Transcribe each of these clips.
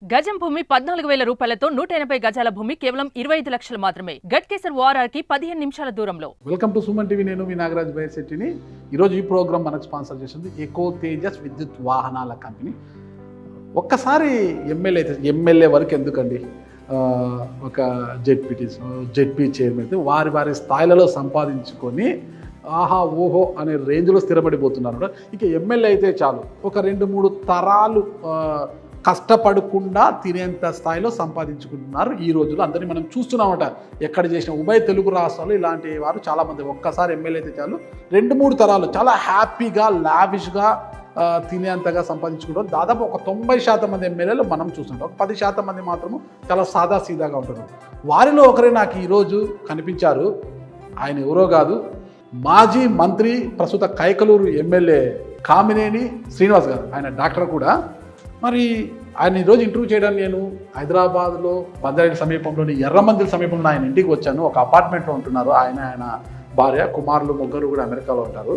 గజం భూమి 14,000 రూపాయలతో 180 గజాల భూమి కేవలం 25 లక్షలు మాత్రమే. గట్కేసర్ ఓఆర్ఆర్కి 15 నిమిషాల దూరంలో. Welcome to Suman TV. నేను మీ నాగరాజ్ బైశెట్టిని. ఈరోజు ఈ ప్రోగ్రామ్ మనకు స్పాన్సర్ చేసింది ఎకో తేజస్ విద్యుత్ వాహనాల కంపెనీ. ఒక్కసారి ఎమ్మెల్యే వరకు ఎందుకండి, ఒక జెడ్పీ చైర్మన్ అయితే వారి స్థాయిలలో సంపాదించుకొని ఆహా ఓహో అనే రేంజ్లో స్థిరపడిపోతున్నారు. ఇక ఎమ్మెల్యే అయితే చాలు, ఒక 2-3 తరాలు కష్టపడకుండా తినేంత స్థాయిలో సంపాదించుకుంటున్నారు ఈ రోజుల్లో. అందరినీ మనం చూస్తున్నామట. ఎక్కడ చేసిన ఉభయ తెలుగు రాష్ట్రాలు ఇలాంటి వారు చాలామంది. ఒక్కసారి ఎమ్మెల్యే అయితే చాలు 2-3 తరాలు చాలా హ్యాపీగా లావిష్గా తినేంతగా సంపాదించుకుంటారు. దాదాపు ఒక 90% మంది ఎమ్మెల్యేలు మనం చూస్తుంటాం. ఒక 10% మంది మాత్రము చాలా సాదాసీదాగా ఉంటున్నారు. వారిలో ఒకరే నాకు ఈరోజు కనిపించారు. ఆయన ఎవరో కాదు, మాజీ మంత్రి, ప్రస్తుత కైకలూరు ఎమ్మెల్యే కామినేని శ్రీనివాస్ గారు. ఆయన డాక్టర్ కూడా. మరి ఆయన ఈరోజు ఇంటర్వ్యూ చేయడానికి నేను హైదరాబాద్లో బంజారాహిల్స్ సమీపంలోని ఎర్రమందిల్ సమీపంలో ఆయన ఇంటికి వచ్చాను. ఒక అపార్ట్మెంట్లో ఉంటున్నారు. ఆయన భార్య, కుమారులు ముగ్గురు కూడా అమెరికాలో ఉంటారు.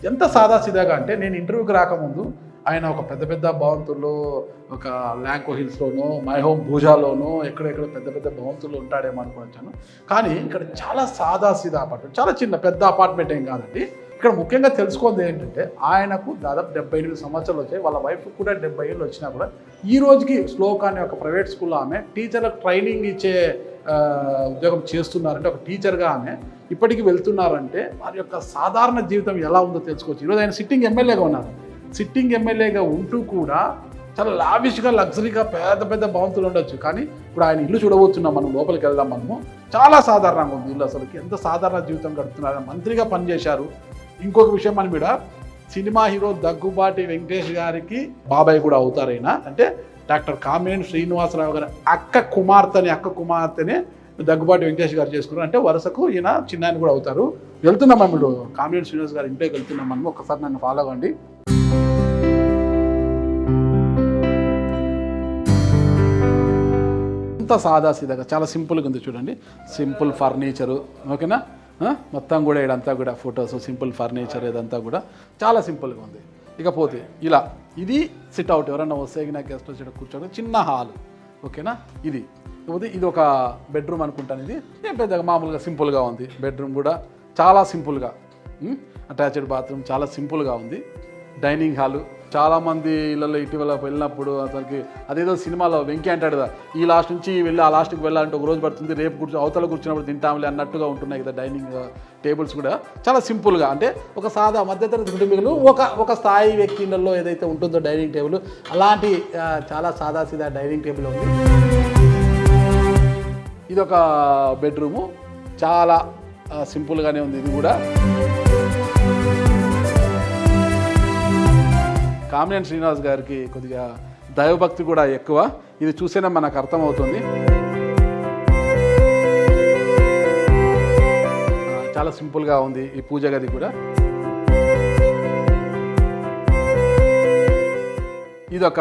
ఎంత సాదాసీదాగా అంటే, నేను ఇంటర్వ్యూకి రాకముందు ఆయన ఒక పెద్ద భవంతుల్లో, ఒక ల్యాంకో హిల్స్లోనో, మై హోమ్ భూజాలోనో ఎక్కడెక్కడ పెద్ద భవంతుల్లో ఉంటాడేమో అనుకుని వచ్చాను. కానీ ఇక్కడ చాలా సాదాసీదా అపార్ట్మెంట్, చాలా చిన్న, పెద్ద అపార్ట్మెంట్ ఏం కాదండి. ఇక్కడ ముఖ్యంగా తెలుసుకోండి ఏంటంటే, ఆయనకు దాదాపు 78 సంవత్సరాలు వచ్చాయి. వాళ్ళ వైఫ్ కూడా 70 ఏళ్ళు వచ్చినా కూడా ఈ రోజుకి శ్లోక్ అనే ఒక ప్రైవేట్ స్కూల్లో ఆమె టీచర్లకు ట్రైనింగ్ ఇచ్చే ఉద్యోగం చేస్తున్నారంటే, ఒక టీచర్గా ఆమె ఇప్పటికీ వెళ్తున్నారంటే వారి యొక్క సాధారణ జీవితం ఎలా ఉందో తెలుసుకోవచ్చు. ఈరోజు ఆయన సిట్టింగ్ ఎమ్మెల్యేగా ఉన్నారు. సిట్టింగ్ ఎమ్మెల్యేగా ఉంటూ కూడా చాలా లావిష్గా, లగ్జరీగా పెద్ద భవంతులు ఉండొచ్చు. కానీ ఇప్పుడు ఆయన ఇల్లు చూడబోతున్నాం మనం. లోపలికి వెళ్దాం మనము. చాలా సాధారణంగా ఉంది ఇల్లు. అసలుకి ఎంత సాధారణ జీవితం గడుపుతున్నారు. మంత్రిగా పనిచేశారు. ఇంకొక విషయం, మనం కూడా సినిమా హీరో దగ్గుబాటి వెంకటేష్ గారికి బాబాయ్ కూడా అవుతారైనా. అంటే డాక్టర్ కామినేని శ్రీనివాసరావు గారి అక్క కుమార్తెనే దగ్గుబాటి వెంకటేష్ గారు చేసుకున్నారు. అంటే వరుసకు ఈయన చిన్నాయన కూడా అవుతారు. వెళ్తున్నాం మనం ఇప్పుడు కామినేని శ్రీనివాస్ గారి ఇంటికి వెళ్తున్నాం మనం. ఒకసారి నన్ను ఫాలో అవ్వండి. అంత సాదాసీదాగా చాలా సింపుల్గా ఉంది చూడండి. సింపుల్ ఫర్నిచరు, ఓకేనా. మొత్తం కూడా ఇదంతా కూడా ఫొటోస్, సింపుల్ ఫర్నిచర్, ఇదంతా కూడా చాలా సింపుల్గా ఉంది. ఇకపోతే ఇలా ఇది సిట్అవుట్, ఎవరన్నా వస్తే నాకు గెస్ట్ వచ్చి కూర్చోడం, చిన్న హాల్, ఓకేనా. ఇది ఒక బెడ్రూమ్ అనుకుంటాను. ఇది ఏం పెద్దగా మామూలుగా సింపుల్గా ఉంది. బెడ్రూమ్ కూడా చాలా సింపుల్గా, అటాచ్డ్ బాత్రూమ్, చాలా సింపుల్గా ఉంది. Dining hall. చాలామంది ఇళ్ళలో ఇటీవల వెళ్ళినప్పుడు అసలుకి అదేదో సినిమాలో వెంకీ అంటాడు కదా, ఈ లాస్ట్ నుంచి వెళ్ళి ఆ లాస్ట్కి వెళ్ళాలంటే ఒక రోజు పడుతుంది, రేపు అవతల కూర్చున్నప్పుడు తింటాంలే అన్నట్టుగా ఉంటున్నాయి కదా డైనింగ్ టేబుల్స్ కూడా. చాలా సింపుల్గా, అంటే ఒక సాదా మధ్యతరగతి కుటుంబీకులు, ఒక స్థాయి వ్యక్తులలో ఏదైతే ఉంటుందో డైనింగ్ టేబుల్, అలాంటి చాలా సాదాసీదా డైనింగ్ టేబుల్ ఉంది. ఇది ఒక బెడ్రూము, చాలా సింపుల్గానే ఉంది. ఇది కూడా కామినేని శ్రీనివాస్ గారికి కొద్దిగా దైవభక్తి కూడా ఎక్కువ. ఇది చూసేనే మనకు అర్థమవుతుంది. చాలా సింపుల్గా ఉంది ఈ పూజ గది కూడా. ఇది ఒక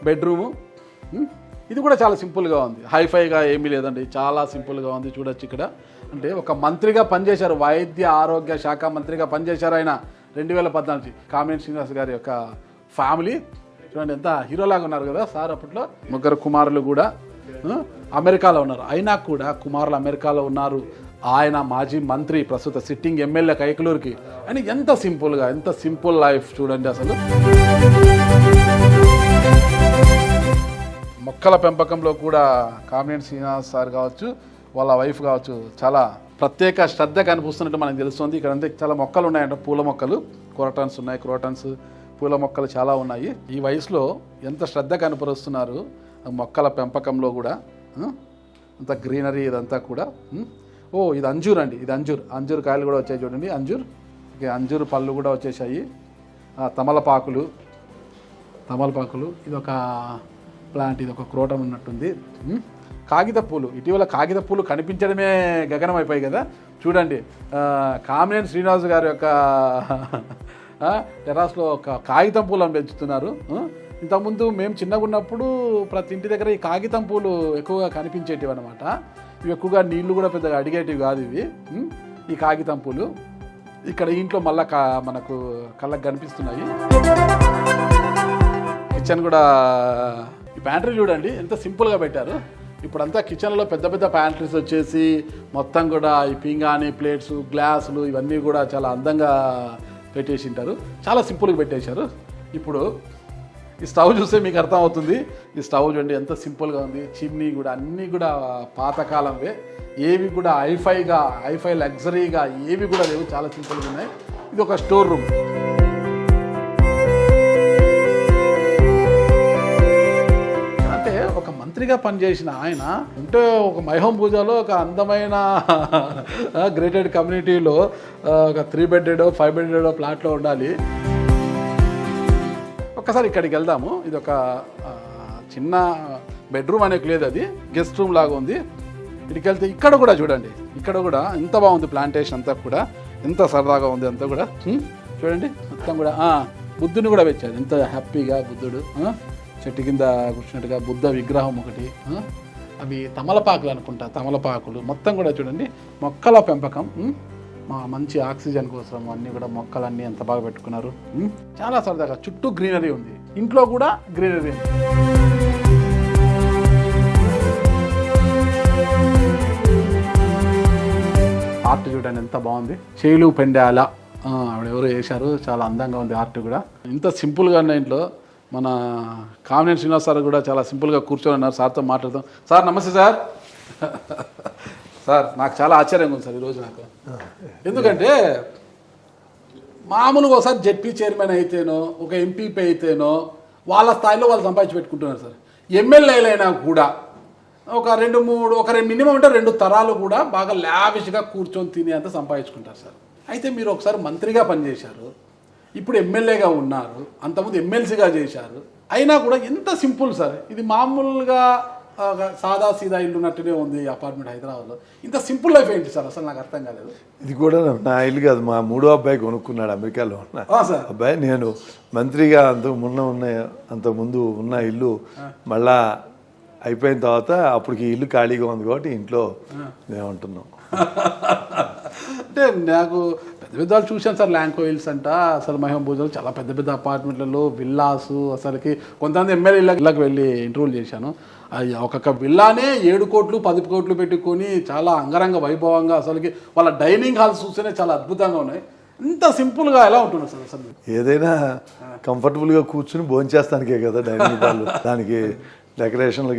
బెడ్రూము. ఇది కూడా చాలా సింపుల్గా ఉంది. హైఫైగా ఏమీ లేదండి, చాలా సింపుల్గా ఉంది. చూడొచ్చు ఇక్కడ. అంటే ఒక మంత్రిగా పనిచేశారు, వైద్య ఆరోగ్య శాఖ మంత్రిగా పనిచేశారు ఆయన 2014. కామినేని శ్రీనివాస్ గారి యొక్క ఫ్యామిలీ చూడండి, ఎంత హీరోలాగా ఉన్నారు కదా సార్. అప్పట్లో ముగ్గురు కుమారులు కూడా అమెరికాలో ఉన్నారు. అయినా కూడా కుమారులు అమెరికాలో ఉన్నారు. ఆయన మాజీ మంత్రి, ప్రస్తుత సిట్టింగ్ ఎమ్మెల్యే కైకలూరుకి. అని ఎంత సింపుల్గా, ఎంత సింపుల్ లైఫ్ చూడండి అసలు. మొక్కల పెంపకంలో కూడా కామినేని శ్రీనివాస్ సార్ కావచ్చు, వాళ్ళ వైఫ్ కావచ్చు, చాలా ప్రత్యేక శ్రద్ధ కనిపిస్తున్నట్టు మనకు తెలుస్తుంది. ఇక్కడ అంతే చాలా మొక్కలు ఉన్నాయంట, పూల మొక్కలు, క్రోటన్స్ ఉన్నాయి, పూల మొక్కలు చాలా ఉన్నాయి. ఈ వయసులో ఎంత శ్రద్ధ కనపరుస్తున్నారు మొక్కల పెంపకంలో కూడా. అంత గ్రీనరీ ఇదంతా కూడా. ఇది అంజూర్ అండి, ఇది అంజూర్ కాయలు కూడా వచ్చాయి చూడండి. అంజూరు పళ్ళు కూడా వచ్చేసాయి. తమలపాకులు. ఇది ఒక ప్లాంట్, ఇది ఒక క్రోటన్ ఉన్నట్టుంది. కాగిత పూలు. ఇటీవల కాగిత పూలు కనిపించడమే గగనం అయిపోయాయి కదా చూడండి. కామినేని శ్రీనివాస్ గారి యొక్క టెరాస్లో ఒక కాగితం పూలను పెంచుతున్నారు. ఇంతకుముందు మేము చిన్నగా ఉన్నప్పుడు ప్రతి ఇంటి దగ్గర ఈ కాగితం పూలు ఎక్కువగా కనిపించేటివి అనమాట. ఇవి ఎక్కువగా నీళ్లు కూడా పెద్దగా అడిగేటివి కాదు ఇవి, ఈ కాగితం పూలు. ఇక్కడ ఇంట్లో మళ్ళా మనకు కళ్ళకు కనిపిస్తున్నాయి. కిచెన్ కూడా ఈ ప్యాంట్రీ చూడండి ఎంత సింపుల్గా పెట్టారు. ఇప్పుడంతా కిచెన్లో పెద్ద పెద్ద ప్యాంట్రీస్ వచ్చేసి మొత్తం కూడా ఈ పింగాణి ప్లేట్స్ గ్లాసులు ఇవన్నీ కూడా చాలా అందంగా పెట్టేసి ఉంటారు. చాలా సింపుల్గా పెట్టేశారు. ఇప్పుడు ఈ స్టవ్ చూస్తే మీకు అర్థమవుతుంది. ఈ స్టవ్ చూడండి ఎంత సింపుల్గా ఉంది. చిమ్నీ కూడా అన్నీ కూడా పాతకాలంవే, ఏవి కూడా హైఫై లగ్జరీగా ఏవి కూడా లేవు, చాలా సింపుల్గా ఉన్నాయి. ఇది ఒక స్టోర్ రూమ్. అంటే ఒక మంత్రిగా పనిచేసిన ఆయన అంటే ఒక మైహోమ్ పూజలో ఒక అందమైన గ్రేటెడ్ కమ్యూనిటీలో ఒక 3 బెడ్డెడో 5 బెడ్డెడో ప్లాట్లో ఉండాలి. ఒక్కసారి ఇక్కడికి వెళ్దాము. ఇది ఒక చిన్న బెడ్రూమ్ అనేది లేదు, అది గెస్ట్ రూమ్ లాగా ఉంది. ఇక్కడికి వెళ్తే ఇక్కడ కూడా చూడండి, ఇక్కడ కూడా ఎంత బాగుంది ప్లాంటేషన్ అంతా కూడా, ఎంత సరదాగా ఉంది అంతా కూడా. చూడండి మొత్తం కూడా బుద్ధుని కూడా పెట్టారు, ఎంత హ్యాపీగా బుద్ధుడు చెట్టు కింద కూర్చున్నట్టుగా బుద్ధ విగ్రహం ఒకటి. అవి తమలపాకులు అనుకుంటా, తమలపాకులు మొత్తం కూడా చూడండి. మొక్కల పెంపకం, మంచి ఆక్సిజన్ కోసం అన్నీ కూడా మొక్కలన్నీ ఎంత బాగా పెట్టుకున్నారు. చాలా సరదాగా చుట్టూ గ్రీనరీ ఉంది, ఇంట్లో కూడా గ్రీనరీ ఉంది. ఆర్ట్ చూడండి ఎంత బాగుంది. చేలు పెండాల ఆవిడెవరో వేశారు, చాలా అందంగా ఉంది ఆర్ట్ కూడా. ఇంత సింపుల్గా ఉన్న ఇంట్లో మన కామినేని శ్రీనివాస్ సార్ కూడా చాలా సింపుల్గా కూర్చొని ఉన్నారు. సార్తో మాట్లాడతాం. సార్ నమస్తే సార్. సార్ నాకు చాలా ఆశ్చర్యంగా ఉంది సార్ ఈరోజు నాకు. ఎందుకంటే మామూలుగా ఒకసారి జెడ్పీ చైర్మన్ అయితేనో ఒక ఎంపీపీ అయితేనో వాళ్ళ స్థాయిలో వాళ్ళు సంపాదించి పెట్టుకుంటున్నారు సార్. ఎమ్మెల్యేలైనా కూడా ఒక మినిమం అంటే 2 తరాలు కూడా బాగా లావిష్గా కూర్చొని తినేంత సంపాదించుకుంటారు సార్. అయితే మీరు ఒకసారి మంత్రిగా పనిచేశారు, ఇప్పుడు ఎమ్మెల్యేగా ఉన్నారు, అంతకుముందు ఎమ్మెల్సీగా చేశారు, అయినా కూడా ఎంత సింపుల్ సార్. ఇది మామూలుగా సాదా సీదా ఇల్లు ఉన్నట్టునే ఉంది అపార్ట్మెంట్ హైదరాబాద్లో. ఇంత సింపుల్ లైఫ్ ఏంటి సార్, అసలు నాకు అర్థం కాలేదు. ఇది కూడా నా ఇల్లు కాదు, మా 3వ అబ్బాయి కొనుక్కున్నాడు అమెరికాలో ఉన్న అబ్బాయి. నేను మంత్రిగా అంతకుముందు ఉన్న ఇల్లు మళ్ళా అయిపోయిన తర్వాత అప్పటికి ఇల్లు ఖాళీగా ఉంది కాబట్టి ఇంట్లో మేము ఉంటున్నాం. అంటే నాకు పెద్ద పెద్దవాళ్ళు చూశాను సార్, ల్యాంకో హిల్స్ అంట, అసలు మైహోమ్ పూజలు చాలా పెద్ద పెద్ద అపార్ట్మెంట్లలో విల్లాసు. అసలుకి కొంతమంది ఎమ్మెల్యే ఇళ్ళకి వెళ్ళి ఇంటర్వ్యూలు చేశాను. ఒక్కొక్క విల్లానే 7 కోట్లు 10 కోట్లు పెట్టుకొని చాలా అంగరంగ వైభవంగా, అసలుకి వాళ్ళ డైనింగ్ హాల్స్ చూస్తేనే చాలా అద్భుతంగా ఉన్నాయి. ఇంత సింపుల్గా ఎలా ఉంటుంది సార్ అసలు? ఏదైనా కంఫర్టబుల్గా కూర్చుని భోంచేస్తానికే కదా డైనింగ్ హాల్. దానికి డెకరేషన్లు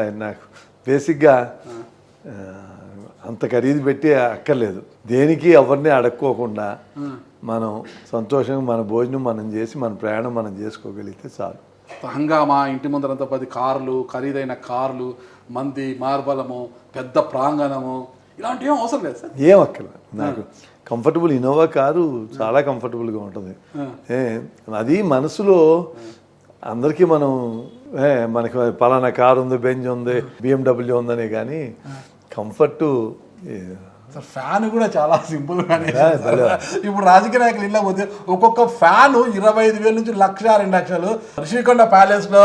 ఆయన నాకు బేసిక్గా అంత ఖరీదు పెట్టి అక్కర్లేదు. దేనికి ఎవరిని అడక్కోకుండా మనం సంతోషంగా మన భోజనం మనం చేసి మన ప్రయాణం మనం చేసుకోగలిగితే చాలు. హంగామా, ఇంటి ముందరంతా 10 కార్లు, ఖరీదైన కార్లు, మంది మార్బలము, పెద్ద ప్రాంగణము, ఇలాంటివి ఏం అవసరం లేదు సార్. ఏం అక్కర్లేదు నాకు. కంఫర్టబుల్ ఇన్నోవా కారు చాలా కంఫర్టబుల్గా ఉంటుంది. అది మనసులో అందరికీ మనకి పలానా కారు ఉంది, బెంజ్ ఉంది, BMW ఉందనే కానీ కంఫర్టు. సార్ ఫ్యాన్ కూడా చాలా సింపుల్గానే. ఇప్పుడు రాజకీయ నాయకులు ఇళ్ళ పోతే ఒక్కొక్క ఫ్యాను 25,000 నుంచి 1,00,000 2 లక్షలు. ఋషికొండ ప్యాలెస్లో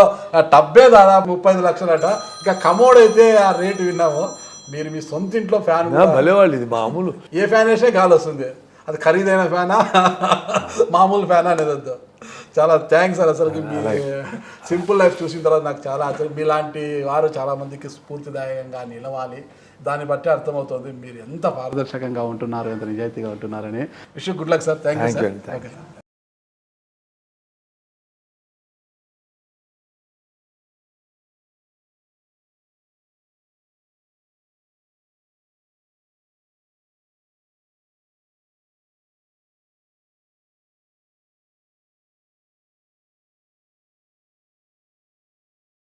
టబ్బే దాదాపు 35 లక్షలట. ఇక కమోడ్ అయితే ఆ రేటు విన్నాము. మీరు మీ సొంత ఇంట్లో ఫ్యాన్ భలేవాళ్ళు. ఇది మామూలు ఏ ఫ్యాన్ వేసే గాలి వస్తుంది, అది ఖరీదైన ఫ్యానా మామూలు ఫ్యానా అనేది వద్దు. చాలా థ్యాంక్స్ సార్. అసలు మీ సింపుల్ లైఫ్ చూసిన తర్వాత నాకు చాలా ఆశ్చర్యం. మీలాంటి వారు చాలామందికి స్ఫూర్తిదాయకంగా నిలవాలి. దాన్ని బట్టి అర్థమవుతుంది మీరు ఎంత పారదర్శకంగా ఉంటున్నారు, ఎంత నిజాయితీగా ఉంటున్నారని. Wish good luck sir. Thank you sir. Okay sir.